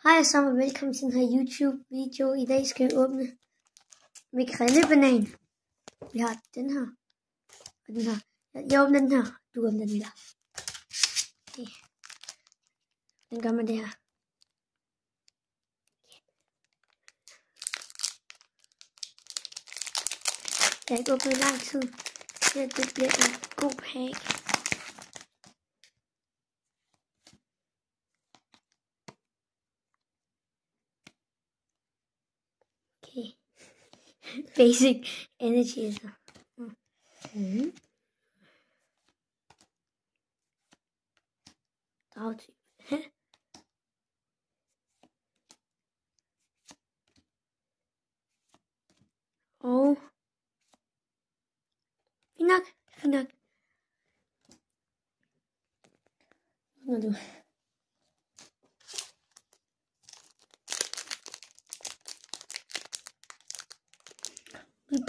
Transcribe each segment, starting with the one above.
Hej og velkommen til den her YouTube-video. I dag skal vi åbne makrellebanan. Vi har den her og den her. Jeg åbner den her, du åbner den der. Okay. Den gør man det her. Jeg har ikke åbnet i lang tid, så det bliver en god pakke. Okay. Basic Energizer. Dragtype. Og fint nok. Når du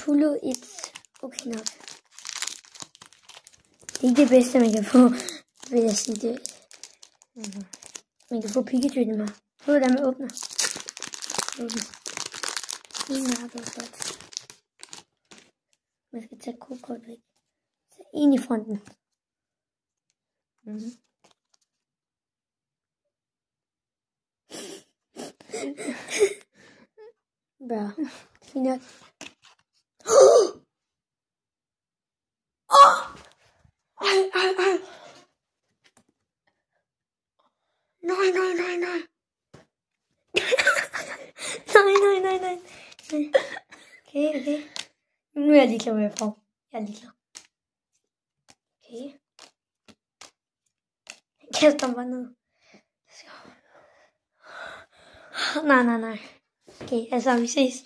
Pullo et okay nok. Det er ikke det bedste, man kan få, vil jeg sige det. Man kan få Pikachu i den her. Prøv at man åbner. Man skal tage kokort væk. Så ind i fronten. Bra. Fint nok. Nej. Nej. Okay. Nu er jeg lige klar med at få. Jeg er lige klar. Okay. Jeg kaster mig bare ned. Nej. Okay, altså vi ses.